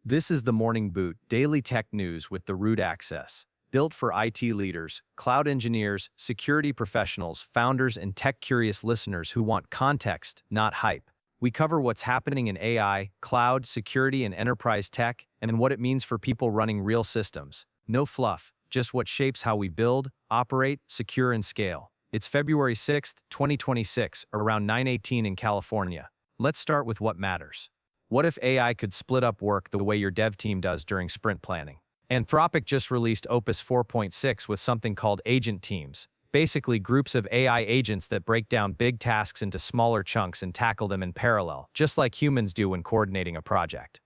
This is the Morning Boot daily tech news with the root access. Built for IT leaders, cloud engineers, security professionals, founders, and tech-curious listeners who want context, not hype. We cover what's happening in AI, cloud, security, and enterprise tech, and what it means for people running real systems. No fluff, just what shapes how we build, operate, secure, and scale. It's February 6th, 2026, around 9:18 in California. Let's start with what matters. What if AI could split up work the way your dev team does during sprint planning? Anthropic just released Opus 4.6 with something called agent teams, basically groups of AI agents that break down big tasks into smaller chunks and tackle them in parallel, just like humans do when coordinating a project.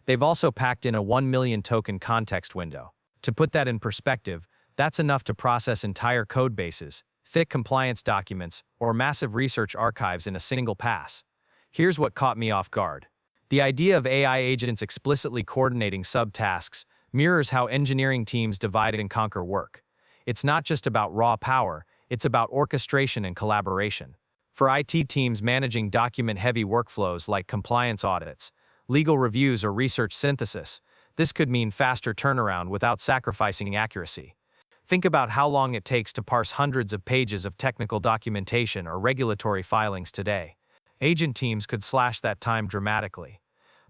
They've also packed in a 1 million token context window. To put that in perspective, that's enough to process entire code bases, thick compliance documents, or massive research archives in a single pass. Here's what caught me off guard. The idea of AI agents explicitly coordinating subtasks mirrors how engineering teams divide and conquer work. It's not just about raw power, it's about orchestration and collaboration. For IT teams managing document-heavy workflows like compliance audits, legal reviews, or research synthesis, this could mean faster turnaround without sacrificing accuracy. Think about how long it takes to parse hundreds of pages of technical documentation or regulatory filings today. Agent teams could slash that time dramatically.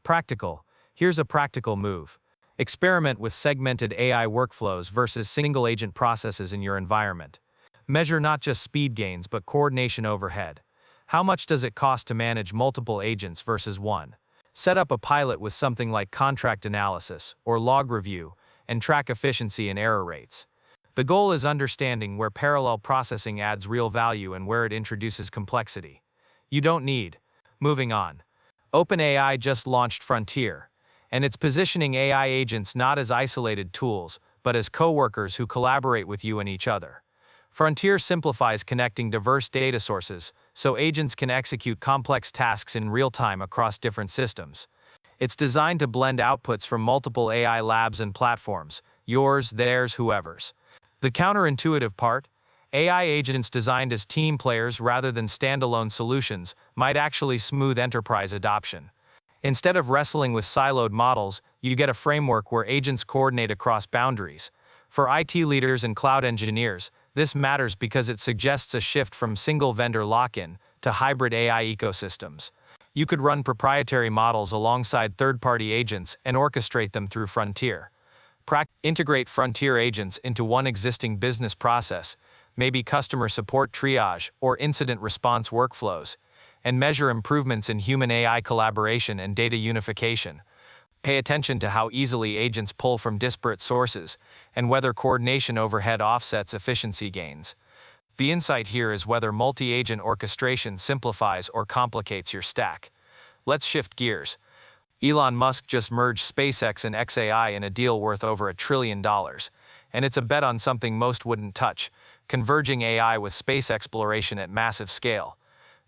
Practical. Here's a practical move. Experiment with segmented AI workflows versus single-agent processes in your environment. Measure not just speed gains but coordination overhead. How much does it cost to manage multiple agents versus one? Set up a pilot with something like contract analysis or log review and track efficiency and error rates. The goal is understanding where parallel processing adds real value and where it introduces complexity. You don't need. Moving on. OpenAI just launched Frontier, and it's positioning AI agents not as isolated tools, but as coworkers who collaborate with you and each other. Frontier simplifies connecting diverse data sources, so agents can execute complex tasks in real time across different systems. It's designed to blend outputs from multiple AI labs and platforms, yours, theirs, whoever's. The counterintuitive part? AI agents designed as team players rather than standalone solutions might actually smooth enterprise adoption. Instead of wrestling with siloed models, you get a framework where agents coordinate across boundaries. For IT leaders and cloud engineers, this matters because it suggests a shift from single-vendor lock-in to hybrid AI ecosystems. You could run proprietary models alongside third-party agents and orchestrate them through Frontier. Integrate Frontier agents into one existing business process, maybe customer support triage or incident response workflows, and measure improvements in human-AI collaboration and data unification. Pay attention to how easily agents pull from disparate sources and whether coordination overhead offsets efficiency gains. The insight here is whether multi-agent orchestration simplifies or complicates your stack. Let's shift gears. Elon Musk just merged SpaceX and xAI in a deal worth over $1 trillion, and it's a bet on something most wouldn't touch: converging AI with space exploration at massive scale.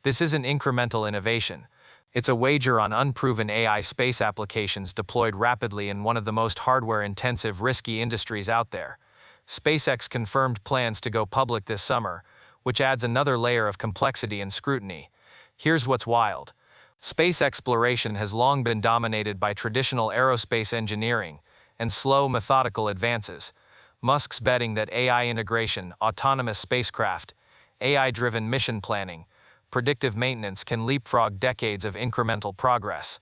This isn't incremental innovation. It's a wager on unproven AI space applications deployed rapidly in one of the most hardware-intensive, risky industries out there. SpaceX confirmed plans to go public this summer, which adds another layer of complexity and scrutiny. Here's what's wild. Space exploration has long been dominated by traditional aerospace engineering and slow, methodical advances. Musk's betting that AI integration, autonomous spacecraft, AI-driven mission planning, predictive maintenance can leapfrog decades of incremental progress.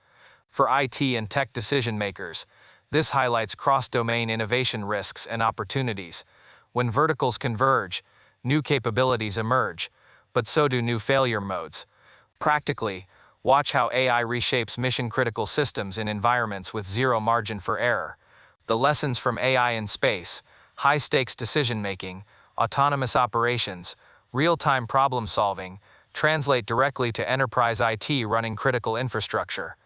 For IT and tech decision-makers, this highlights cross-domain innovation risks and opportunities. When verticals converge, new capabilities emerge, but so do new failure modes. Practically, watch how AI reshapes mission-critical systems in environments with zero margin for error. The lessons from AI in space: high-stakes decision-making, autonomous operations, real-time problem-solving, translate directly to enterprise IT running critical infrastructure.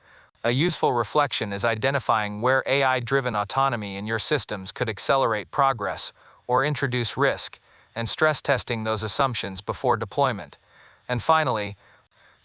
A useful reflection is identifying where AI-driven autonomy in your systems could accelerate progress or introduce risk, and stress-testing those assumptions before deployment. And finally,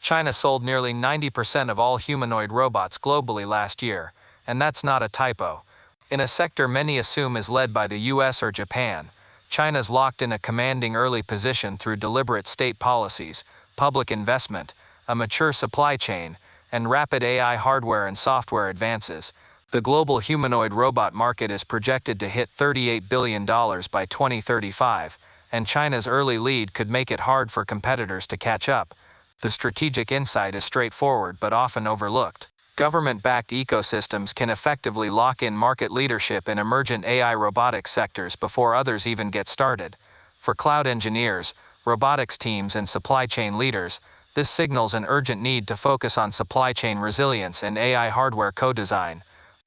China sold nearly 90% of all humanoid robots globally last year, and that's not a typo. In a sector many assume is led by the US or Japan, China's locked in a commanding early position through deliberate state policies, public investment, a mature supply chain, and rapid AI hardware and software advances. The global humanoid robot market is projected to hit $38 billion by 2035, and China's early lead could make it hard for competitors to catch up. The strategic insight is straightforward but often overlooked. Government-backed ecosystems can effectively lock in market leadership in emergent AI robotics sectors before others even get started. For cloud engineers, robotics teams, and supply chain leaders, this signals an urgent need to focus on supply chain resilience and AI hardware co-design.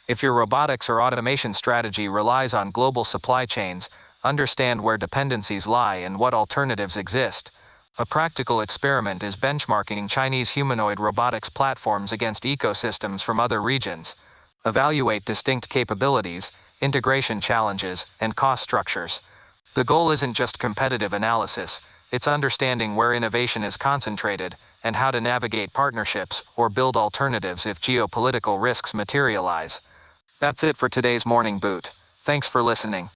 If your robotics or automation strategy relies on global supply chains, understand where dependencies lie and what alternatives exist. A practical experiment is benchmarking Chinese humanoid robotics platforms against ecosystems from other regions. Evaluate distinct capabilities, integration challenges, and cost structures. The goal isn't just competitive analysis, it's understanding where innovation is concentrated and how to navigate partnerships or build alternatives if geopolitical risks materialize. That's it for today's Morning Boot. Thanks for listening.